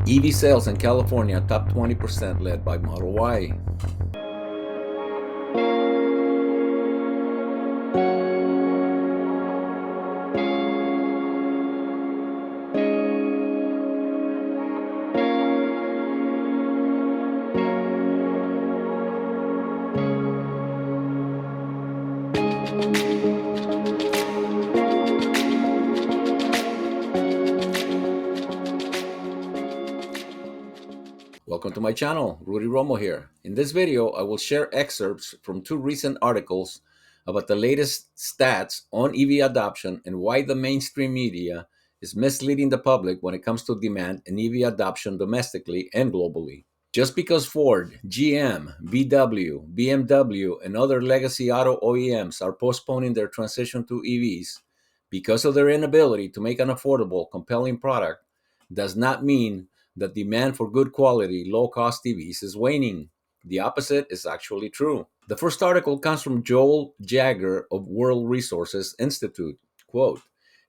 EV sales in California top 20% led by Model Y. Welcome to my channel, Rudy Romo here. In this video, I will share excerpts from two recent articles about the latest stats on EV adoption and why the mainstream media is misleading the public when it comes to demand and EV adoption domestically and globally. Just because Ford, GM, VW, BMW, and other legacy auto OEMs are postponing their transition to EVs because of their inability to make an affordable, compelling product does not mean the demand for good quality, low-cost EVs is waning. The opposite is actually true. The first article comes from Joel Jagger of World Resources Institute. Quote,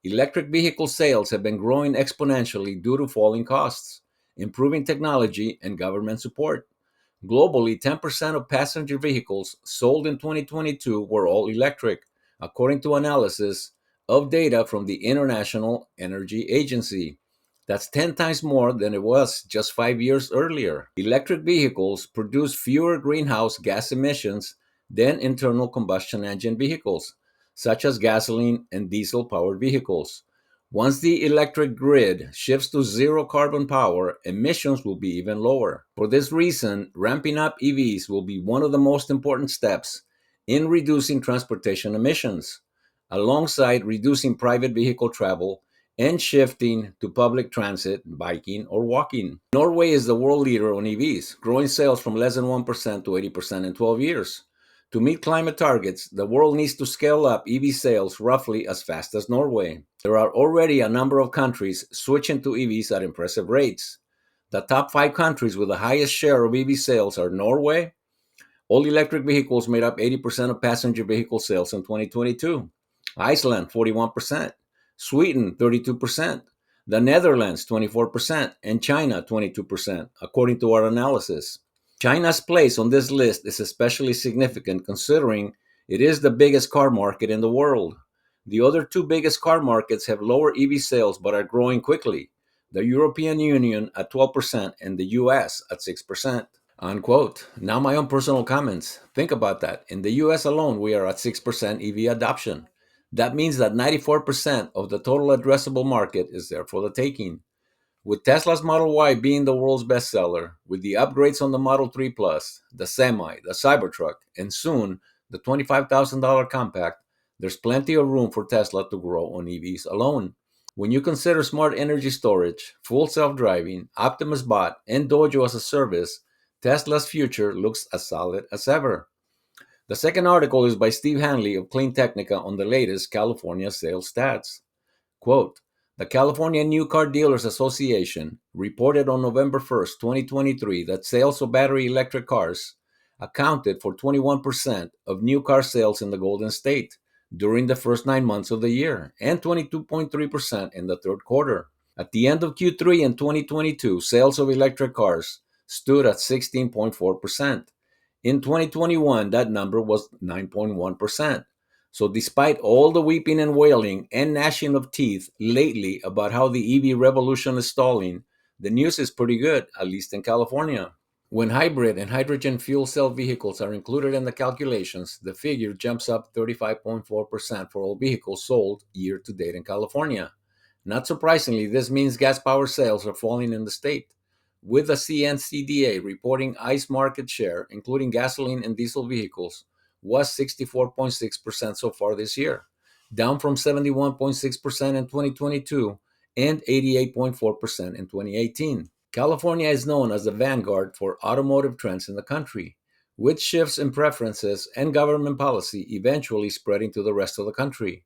electric vehicle sales have been growing exponentially due to falling costs, improving technology, and government support. Globally, 10% of passenger vehicles sold in 2022 were all electric, according to analysis of data from the International Energy Agency. That's 10 times more than it was just 5 years earlier. Electric vehicles produce fewer greenhouse gas emissions than internal combustion engine vehicles, such as gasoline and diesel powered vehicles. Once the electric grid shifts to zero carbon power, emissions will be even lower. For this reason, ramping up EVs will be one of the most important steps in reducing transportation emissions, alongside reducing private vehicle travel and shifting to public transit, biking, or walking. Norway is the world leader on EVs, growing sales from less than 1% to 80% in 12 years. To meet climate targets, the world needs to scale up EV sales roughly as fast as Norway. There are already a number of countries switching to EVs at impressive rates. The top 5 countries with the highest share of EV sales are Norway. All electric vehicles made up 80% of passenger vehicle sales in 2022. Iceland, 41%. Sweden, 32%. The Netherlands, 24%. And China, 22%, according to our analysis. China's place on this list is especially significant considering it is the biggest car market in the world. The other two biggest car markets have lower EV sales but are growing quickly. The European Union at 12% and the US at 6%. Unquote. Now my own personal comments. Think about that. In the US alone, we are at 6% EV adoption. That means that 94% of the total addressable market is there for the taking. With Tesla's Model Y being the world's bestseller, with the upgrades on the Model 3 Plus, the Semi, the Cybertruck, and soon the $25,000 compact, there's plenty of room for Tesla to grow on EVs alone. When you consider smart energy storage, full self-driving, Optimus Bot, and Dojo as a service, Tesla's future looks as solid as ever. The second article is by Steve Hanley of Clean Technica on the latest California sales stats. Quote, the California New Car Dealers Association reported on November 1st, 2023 that sales of battery electric cars accounted for 21% of new car sales in the Golden State during the first 9 months of the year and 22.3% in the third quarter. At the end of Q3 in 2022, sales of electric cars stood at 16.4%. In 2021, that number was 9.1%. So despite all the weeping and wailing and gnashing of teeth lately about how the EV revolution is stalling, the news is pretty good, at least in California. When hybrid and hydrogen fuel cell vehicles are included in the calculations, the figure jumps up 35.4% for all vehicles sold year to date in California. Not surprisingly, this means gas power sales are falling in the state, with the CNCDA reporting ICE market share, including gasoline and diesel vehicles, was 64.6% so far this year, down from 71.6% in 2022 and 88.4% in 2018. California is known as the vanguard for automotive trends in the country, with shifts in preferences and government policy eventually spreading to the rest of the country.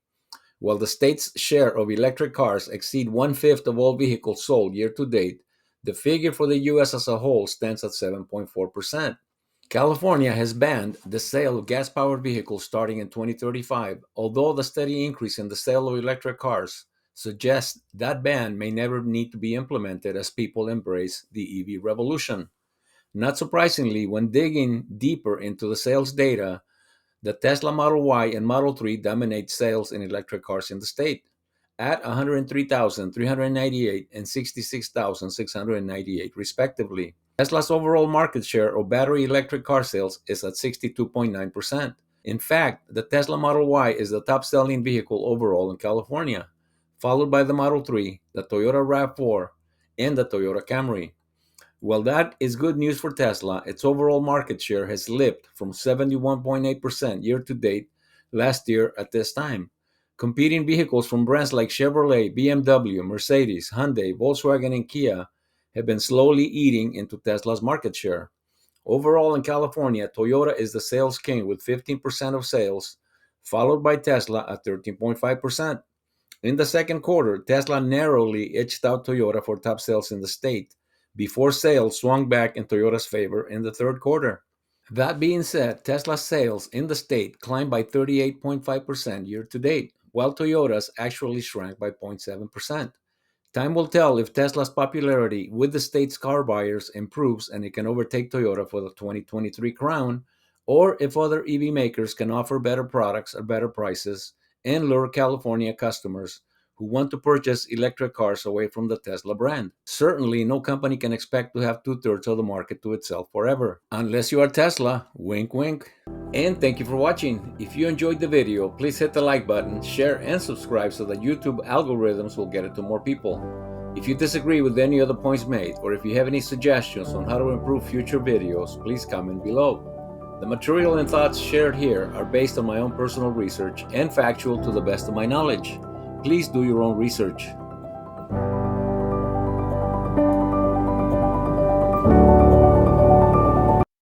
While the state's share of electric cars exceed 1/5 of all vehicles sold year to date, the figure for the U.S. as a whole stands at 7.4%. California has banned the sale of gas-powered vehicles starting in 2035, although the steady increase in the sale of electric cars suggests that ban may never need to be implemented as people embrace the EV revolution. Not surprisingly, when digging deeper into the sales data, the Tesla Model Y and Model 3 dominate sales in electric cars in the state at 103,398 and 66,698 respectively. Tesla's overall market share of battery electric car sales is at 62.9%. In fact, the Tesla Model Y is the top selling vehicle overall in California, followed by the Model 3, the Toyota RAV4, and the Toyota Camry. While that is good news for Tesla, its overall market share has slipped from 71.8% year to date last year at this time. Competing vehicles from brands like Chevrolet, BMW, Mercedes, Hyundai, Volkswagen, and Kia have been slowly eating into Tesla's market share. Overall, in California, Toyota is the sales king with 15% of sales, followed by Tesla at 13.5%. In the second quarter, Tesla narrowly edged out Toyota for top sales in the state, before sales swung back in Toyota's favor in the third quarter. That being said, Tesla's sales in the state climbed by 38.5% year to date, while Toyota's actually shrank by 0.7%. Time will tell if Tesla's popularity with the state's car buyers improves and it can overtake Toyota for the 2023 crown, or if other EV makers can offer better products at better prices and lure California customers who want to purchase electric cars away from the Tesla brand. Certainly, no company can expect to have two-thirds of the market to itself forever. Unless you are Tesla, wink wink. And thank you for watching. If you enjoyed the video, please hit the like button, share, and subscribe so that YouTube algorithms will get it to more people. If you disagree with any of the points made, or if you have any suggestions on how to improve future videos, please comment below. The material and thoughts shared here are based on my own personal research and factual to the best of my knowledge. Please do your own research.